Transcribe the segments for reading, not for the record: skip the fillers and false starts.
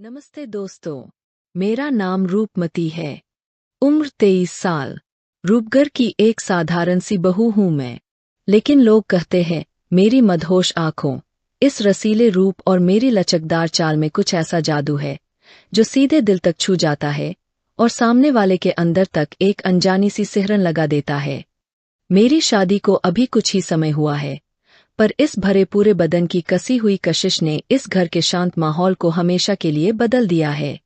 नमस्ते दोस्तों, मेरा नाम रूपमती है। उम्र 23 साल। रूपगढ़ की एक साधारण सी बहू हूं मैं। लेकिन लोग कहते हैं मेरी मदहोश आंखों, इस रसीले रूप और मेरी लचकदार चाल में कुछ ऐसा जादू है जो सीधे दिल तक छू जाता है और सामने वाले के अंदर तक एक अनजानी सी सिहरन लगा देता है। मेरी शादी को अभी कुछ ही समय हुआ है, पर इस भरे पूरे बदन की कसी हुई कशिश ने इस घर के शांत माहौल को हमेशा के लिए बदल दिया है।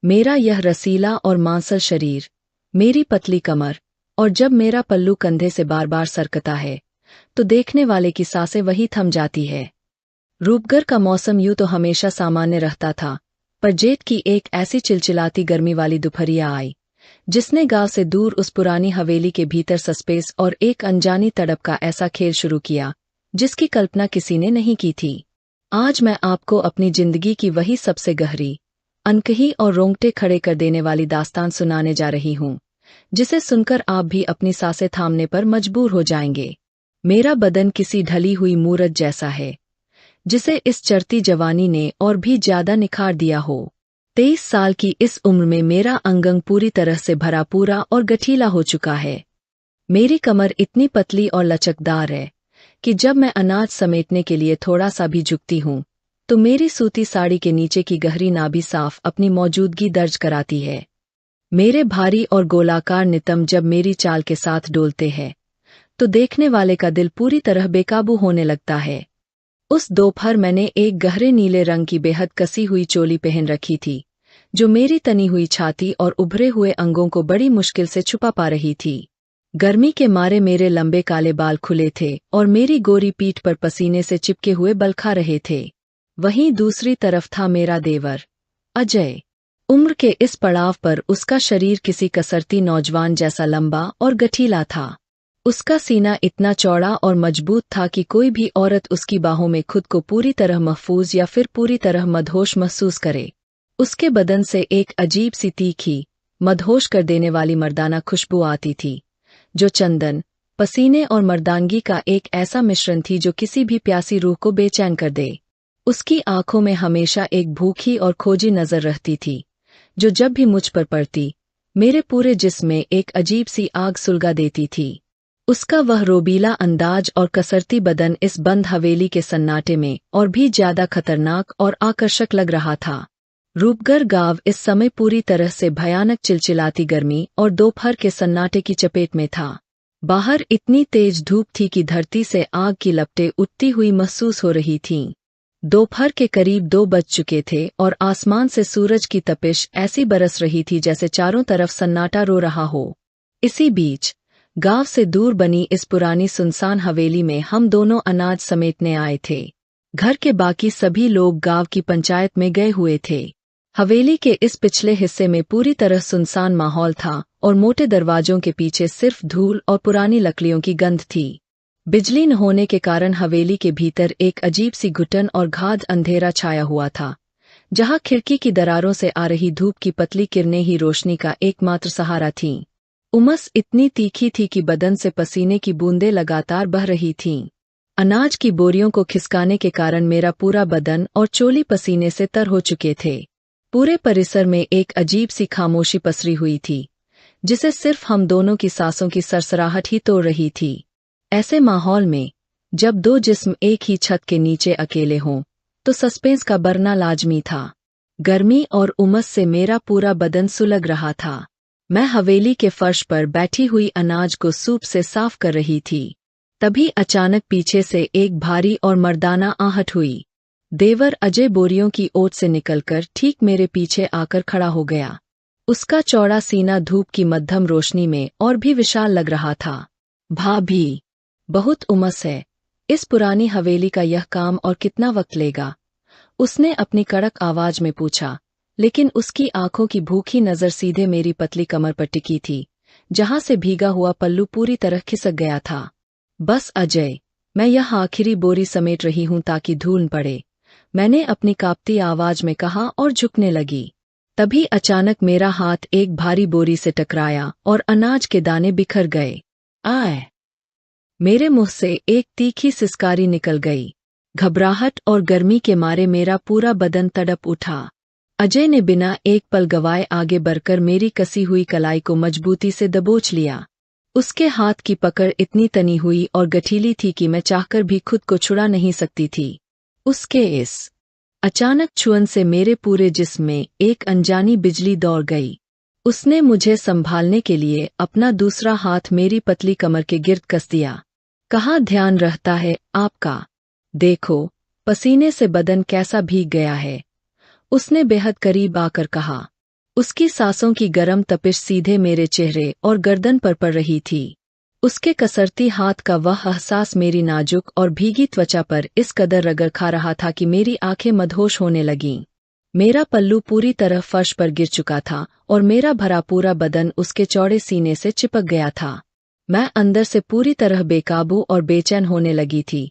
मेरा यह रसीला और मांसल शरीर, मेरी पतली कमर, और जब मेरा पल्लू कंधे से बार बार सरकता है तो देखने वाले की सांसें वही थम जाती है। रूपगढ़ का मौसम यूं तो हमेशा सामान्य रहता था, पर जेठ की एक ऐसी चिलचिलाती गर्मी वाली दोपहरिया आई जिसने गांव से दूर उस पुरानी हवेली के भीतर सस्पेंस और एक अनजानी तड़प का ऐसा खेल शुरू किया जिसकी कल्पना किसी ने नहीं की थी। आज मैं आपको अपनी जिंदगी की वही सबसे गहरी, अनकही और रोंगटे खड़े कर देने वाली दास्तान सुनाने जा रही हूं, जिसे सुनकर आप भी अपनी सांसें थामने पर मजबूर हो जाएंगे। मेरा बदन किसी ढली हुई मूरत जैसा है, जिसे इस चढ़ती जवानी ने और भी ज्यादा निखार दिया हो। 23 साल की इस उम्र में मेरा अंग पूरी तरह से भरा पूरा और गठीला हो चुका है। मेरी कमर इतनी पतली और लचकदार है कि जब मैं अनाज समेटने के लिए थोड़ा सा भी झुकती हूँ तो मेरी सूती साड़ी के नीचे की गहरी नाभि साफ अपनी मौजूदगी दर्ज कराती है। मेरे भारी और गोलाकार नितंब जब मेरी चाल के साथ डोलते हैं तो देखने वाले का दिल पूरी तरह बेकाबू होने लगता है। उस दोपहर मैंने एक गहरे नीले रंग की बेहद कसी हुई चोली पहन रखी थी, जो मेरी तनी हुई छाती और उभरे हुए अंगों को बड़ी मुश्किल से छुपा पा रही थी। गर्मी के मारे मेरे लंबे काले बाल खुले थे और मेरी गोरी पीठ पर पसीने से चिपके हुए बलखा रहे थे। वहीं दूसरी तरफ था मेरा देवर अजय। उम्र के इस पड़ाव पर उसका शरीर किसी कसरती नौजवान जैसा लंबा और गठीला था। उसका सीना इतना चौड़ा और मजबूत था कि कोई भी औरत उसकी बाहों में खुद को पूरी तरह महफूज या फिर पूरी तरह मदहोश महसूस करे। उसके बदन से एक अजीब सी तीखी, मदहोश कर देने वाली मर्दाना खुशबू आती थी, जो चंदन, पसीने और मर्दानगी का एक ऐसा मिश्रण थी जो किसी भी प्यासी रूह को बेचैन कर दे। उसकी आंखों में हमेशा एक भूखी और खोजी नजर रहती थी, जो जब भी मुझ पर पड़ती मेरे पूरे जिस्म में एक अजीब सी आग सुलगा देती थी। उसका वह रोबीला अंदाज और कसरती बदन इस बंद हवेली के सन्नाटे में और भी ज्यादा खतरनाक और आकर्षक लग रहा था। रूपगढ़ गांव इस समय पूरी तरह से भयानक चिलचिलाती गर्मी और दोपहर के सन्नाटे की चपेट में था। बाहर इतनी तेज धूप थी कि धरती से आग की लपटें उठती हुई महसूस हो रही थीं। दोपहर के करीब 2 बज चुके थे और आसमान से सूरज की तपिश ऐसी बरस रही थी जैसे चारों तरफ सन्नाटा रो रहा हो। इसी बीच गांव से दूर बनी इस पुरानी सुनसान हवेली में हम दोनों अनाज समेटने आए थे। घर के बाकी सभी लोग गांव की पंचायत में गए हुए थे। हवेली के इस पिछले हिस्से में पूरी तरह सुनसान माहौल था और मोटे दरवाजों के पीछे सिर्फ धूल और पुरानी लकड़ियों की गंध थी। बिजली न होने के कारण हवेली के भीतर एक अजीब सी घुटन और गाढ़ अंधेरा छाया हुआ था, जहां खिड़की की दरारों से आ रही धूप की पतली किरणें ही रोशनी का एकमात्र सहारा थीं। उमस इतनी तीखी थी कि बदन से पसीने की बूंदें लगातार बह रही थीं। अनाज की बोरियों को खिसकाने के कारण मेरा पूरा बदन और चोली पसीने से तर हो चुके थे। पूरे परिसर में एक अजीब सी खामोशी पसरी हुई थी, जिसे सिर्फ हम दोनों की सांसों की सरसराहट ही तोड़ रही थी। ऐसे माहौल में जब 2 जिस्म एक ही छत के नीचे अकेले हों तो सस्पेंस का बढ़ना लाजमी था। गर्मी और उमस से मेरा पूरा बदन सुलग रहा था। मैं हवेली के फर्श पर बैठी हुई अनाज को सूप से साफ कर रही थी। तभी अचानक पीछे से एक भारी और मर्दाना आहट हुई। देवर अजय बोरियों की ओट से निकलकर ठीक मेरे पीछे आकर खड़ा हो गया। उसका चौड़ा सीना धूप की मध्यम रोशनी में और भी विशाल लग रहा था। भाभी, बहुत उमस है। इस पुरानी हवेली का यह काम और कितना वक्त लेगा? उसने अपनी कड़क आवाज में पूछा, लेकिन उसकी आंखों की भूखी नजर सीधे मेरी पतली कमर पर टिकी थी, जहां से भीगा हुआ पल्लू पूरी तरह खिसक गया था। बस अजय, मैं यह आखिरी बोरी समेट रही हूं ताकि धूल न पड़े, मैंने अपनी कांपती आवाज में कहा और झुकने लगी। तभी अचानक मेरा हाथ एक भारी बोरी से टकराया और अनाज के दाने बिखर गए। आय! मेरे मुंह से एक तीखी सिसकारी निकल गई। घबराहट और गर्मी के मारे मेरा पूरा बदन तड़प उठा। अजय ने बिना एक पल गवाए आगे बढ़कर मेरी कसी हुई कलाई को मजबूती से दबोच लिया। उसके हाथ की पकड़ इतनी तनी हुई और गठीली थी कि मैं चाहकर भी खुद को छुड़ा नहीं सकती थी। उसके इस अचानक छुअन से मेरे पूरे जिस्म में एक अनजानी बिजली दौड़ गई। उसने मुझे संभालने के लिए अपना दूसरा हाथ मेरी पतली कमर के गिर्द कस दिया। कहाँ ध्यान रहता है आपका? देखो, पसीने से बदन कैसा भीग गया है, उसने बेहद करीब आकर कहा। उसकी सांसों की गर्म तपिश सीधे मेरे चेहरे और गर्दन पर पड़ रही थी। उसके कसरती हाथ का वह एहसास मेरी नाजुक और भीगी त्वचा पर इस कदर रगड़ खा रहा था कि मेरी आंखें मदहोश होने लगीं। मेरा पल्लू पूरी तरह फर्श पर गिर चुका था और मेरा भरा पूरा बदन उसके चौड़े सीने से चिपक गया था। मैं अंदर से पूरी तरह बेकाबू और बेचैन होने लगी थी,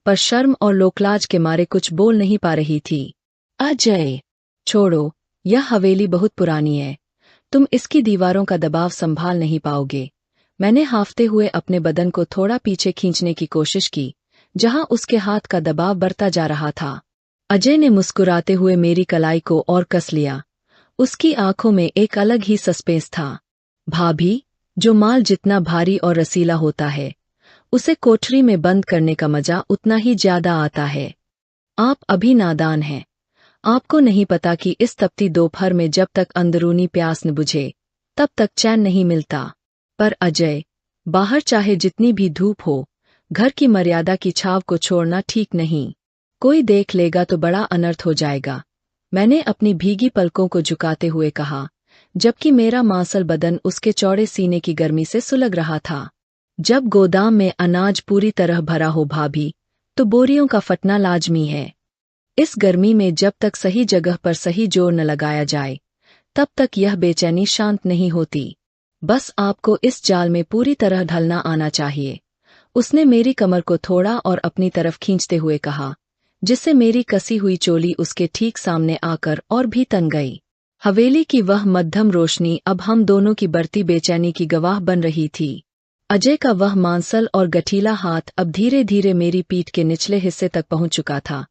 पर शर्म और लोकलाज के मारे कुछ बोल नहीं पा रही थी। अजय, छोड़ो, यह हवेली बहुत पुरानी है, तुम इसकी दीवारों का दबाव संभाल नहीं पाओगे। मैंने हांफते हुए अपने बदन को थोड़ा पीछे खींचने की कोशिश की, जहां उसके हाथ का दबाव बढ़ता जा रहा था। अजय ने मुस्कुराते हुए मेरी कलाई को और कस लिया। उसकी आंखों में एक अलग ही सस्पेंस था। भाभी, जो माल जितना भारी और रसीला होता है, उसे कोठरी में बंद करने का मजा उतना ही ज्यादा आता है। आप अभी नादान हैं। आपको नहीं पता कि इस तपती दोपहर में जब तक अंदरूनी प्यास न बुझे, तब तक चैन नहीं मिलता। पर अजय, बाहर चाहे जितनी भी धूप हो, घर की मर्यादा की छाव को छोड़ना ठीक नहीं। कोई देख लेगा तो बड़ा अनर्थ हो जाएगा, मैंने अपनी भीगी पलकों को झुकाते हुए कहा, जबकि मेरा मांसल बदन उसके चौड़े सीने की गर्मी से सुलग रहा था। जब गोदाम में अनाज पूरी तरह भरा हो भाभी, तो बोरियों का फटना लाजमी है। इस गर्मी में जब तक सही जगह पर सही जोर न लगाया जाए, तब तक यह बेचैनी शांत नहीं होती। बस आपको इस जाल में पूरी तरह ढलना आना चाहिए। उसने मेरी कमर को थोड़ा और अपनी तरफ खींचते हुए कहा, जिससे मेरी कसी हुई चोली उसके ठीक सामने आकर और भी तन गई। हवेली की वह मध्यम रोशनी अब हम दोनों की बढ़ती बेचैनी की गवाह बन रही थी। अजय का वह मांसल और गठीला हाथ अब धीरे धीरे मेरी पीठ के निचले हिस्से तक पहुंच चुका था,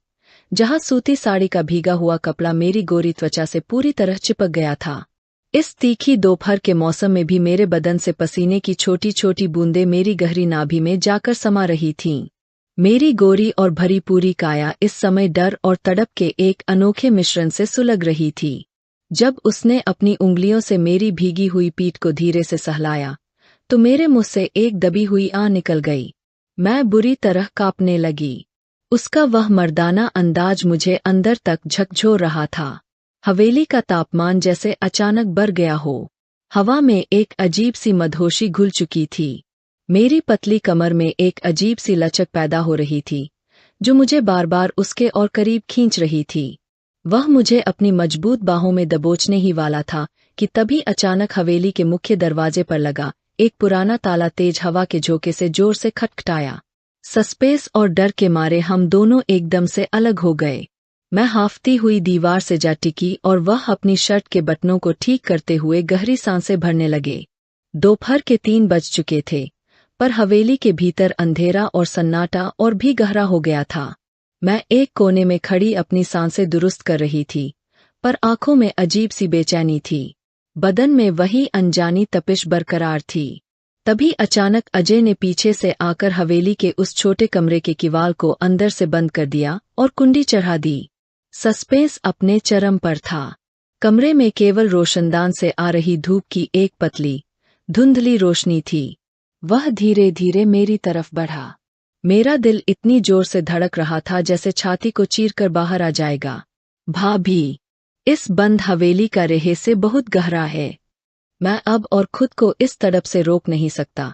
जहां सूती साड़ी का भीगा हुआ कपड़ा मेरी गोरी त्वचा से पूरी तरह चिपक गया था। इस तीखी दोपहर के मौसम में भी मेरे बदन से पसीने की छोटी छोटी बूंदें मेरी गहरी नाभि में जाकर समा रही थीं। मेरी गोरी और भरी पूरी काया इस समय डर और तड़प के एक अनोखे मिश्रण से सुलग रही थी। जब उसने अपनी उंगलियों से मेरी भीगी हुई पीठ को धीरे से सहलाया, तो मेरे मुंह से एक दबी हुई आह निकल गई। मैं बुरी तरह कांपने लगी। उसका वह मर्दाना अंदाज मुझे अंदर तक झकझोर रहा था। हवेली का तापमान जैसे अचानक बढ़ गया हो। हवा में एक अजीब सी मदहोशी घुल चुकी थी। मेरी पतली कमर में एक अजीब सी लचक पैदा हो रही थी, जो मुझे बार बार उसके और करीब खींच रही थी। वह मुझे अपनी मजबूत बाहों में दबोचने ही वाला था कि तभी अचानक हवेली के मुख्य दरवाजे पर लगा एक पुराना ताला तेज हवा के झोंके से जोर से खटखटाया। सस्पेंस और डर के मारे हम दोनों एकदम से अलग हो गए। मैं हांफती हुई दीवार से जा टिकी और वह अपनी शर्ट के बटनों को ठीक करते हुए गहरी सांसें भरने लगे। दोपहर के 3 बज चुके थे, पर हवेली के भीतर अंधेरा और सन्नाटा और भी गहरा हो गया था। मैं एक कोने में खड़ी अपनी सांसें दुरुस्त कर रही थी, पर आंखों में अजीब सी बेचैनी थी। बदन में वही अनजानी तपिश बरकरार थी। तभी अचानक अजय ने पीछे से आकर हवेली के उस छोटे कमरे के किवाड़ को अंदर से बंद कर दिया और कुंडी चढ़ा दी। सस्पेंस अपने चरम पर था। कमरे में केवल रोशनदान से आ रही धूप की एक पतली, धुंधली रोशनी थी। वह धीरे धीरे मेरी तरफ बढ़ा। मेरा दिल इतनी जोर से धड़क रहा था जैसे छाती को चीरकर बाहर आ जाएगा। भाभी, इस बंद हवेली का रहस्य बहुत गहरा है। मैं अब और खुद को इस तड़प से रोक नहीं सकता,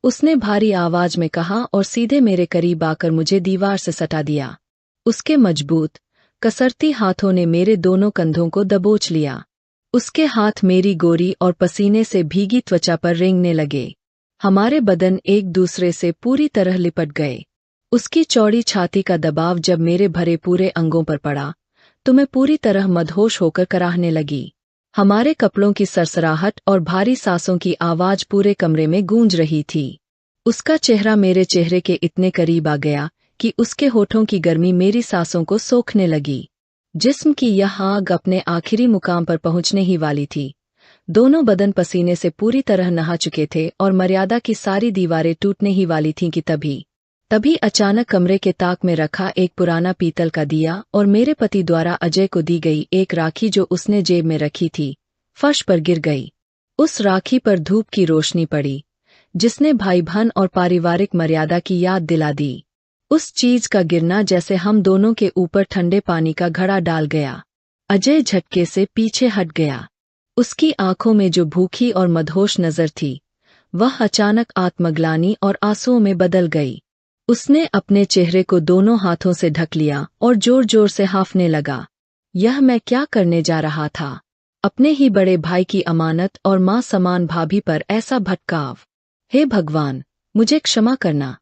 उसने भारी आवाज में कहा और सीधे मेरे करीब आकर मुझे दीवार से सटा दिया। उसके मजबूत, कसरती हाथों ने मेरे दोनों कंधों को दबोच लिया। उसके हाथ मेरी गोरी और पसीने से भीगी त्वचा पर रेंगने लगे। हमारे बदन एक दूसरे से पूरी तरह लिपट गए। उसकी चौड़ी छाती का दबाव जब मेरे भरे पूरे अंगों पर पड़ा, तो मैं पूरी तरह मदहोश होकर कराहने लगी। हमारे कपड़ों की सरसराहट और भारी सांसों की आवाज पूरे कमरे में गूंज रही थी। उसका चेहरा मेरे चेहरे के इतने करीब आ गया कि उसके होठों की गर्मी मेरी सांसों को सोखने लगी। जिस्म की यह आग अपने आखिरी मुकाम पर पहुंचने ही वाली थी। दोनों बदन पसीने से पूरी तरह नहा चुके थे और मर्यादा की सारी दीवारें टूटने ही वाली थीं कि तभी अचानक कमरे के ताक में रखा एक पुराना पीतल का दिया और मेरे पति द्वारा अजय को दी गई एक राखी जो उसने जेब में रखी थी, फर्श पर गिर गई। उस राखी पर धूप की रोशनी पड़ी, जिसने भाई बहन और पारिवारिक मर्यादा की याद दिला दी। उस चीज का गिरना जैसे हम दोनों के ऊपर ठंडे पानी का घड़ा डाल गया। अजय झटके से पीछे हट गया। उसकी आंखों में जो भूखी और मदहोश नजर थी, वह अचानक आत्मग्लानि और आंसुओं में बदल गई। उसने अपने चेहरे को दोनों हाथों से ढक लिया और जोर जोर से हांफने लगा। यह मैं क्या करने जा रहा था? अपने ही बड़े भाई की अमानत और मां समान भाभी पर ऐसा भटकाव। हे भगवान, मुझे क्षमा करना।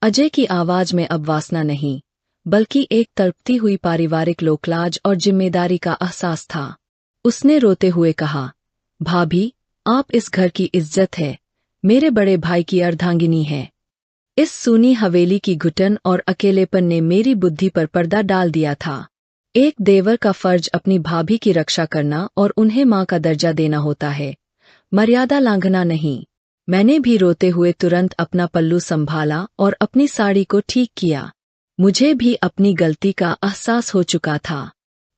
अजय की आवाज में अब वासना नहीं, बल्कि एक तड़पती हुई पारिवारिक लोकलाज और जिम्मेदारी का एहसास था। उसने रोते हुए कहा, भाभी, आप इस घर की इज्जत है, मेरे बड़े भाई की अर्धांगिनी है। इस सूनी हवेली की घुटन और अकेलेपन ने मेरी बुद्धि पर पर्दा डाल दिया था। एक देवर का फर्ज अपनी भाभी की रक्षा करना और उन्हें मां का दर्जा देना होता है, मर्यादा लांघना नहीं। मैंने भी रोते हुए तुरंत अपना पल्लू संभाला और अपनी साड़ी को ठीक किया। मुझे भी अपनी गलती का एहसास हो चुका था।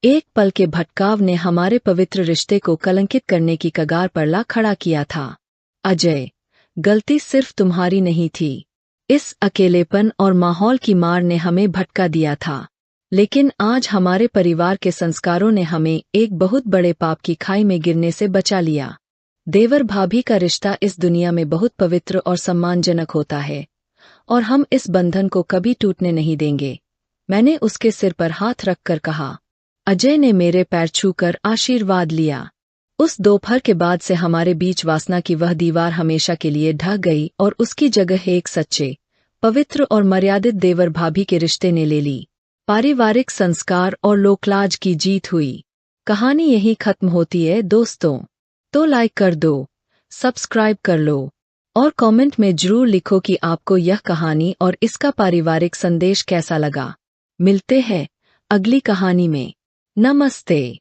एक पल के भटकाव ने हमारे पवित्र रिश्ते को कलंकित करने की कगार पर ला खड़ा किया था। अजय, गलती सिर्फ तुम्हारी नहीं थी। इस अकेलेपन और माहौल की मार ने हमें भटका दिया था। लेकिन आज हमारे परिवार के संस्कारों ने हमें एक बहुत बड़े पाप की खाई में गिरने से बचा लिया। देवर भाभी का रिश्ता इस दुनिया में बहुत पवित्र और सम्मानजनक होता है, और हम इस बंधन को कभी टूटने नहीं देंगे। मैंने उसके सिर पर हाथ रखकर कहा। अजय ने मेरे पैर छूकर आशीर्वाद लिया। उस दोपहर के बाद से हमारे बीच वासना की वह दीवार हमेशा के लिए ढह गई और उसकी जगह एक सच्चे, पवित्र और मर्यादित देवर भाभी के रिश्ते ने ले ली। पारिवारिक संस्कार और लोकलाज की जीत हुई। कहानी यहीं खत्म होती है दोस्तों। तो लाइक कर दो, सब्सक्राइब कर लो और कमेंट में जरूर लिखो कि आपको यह कहानी और इसका पारिवारिक संदेश कैसा लगा। मिलते हैं अगली कहानी में। नमस्ते।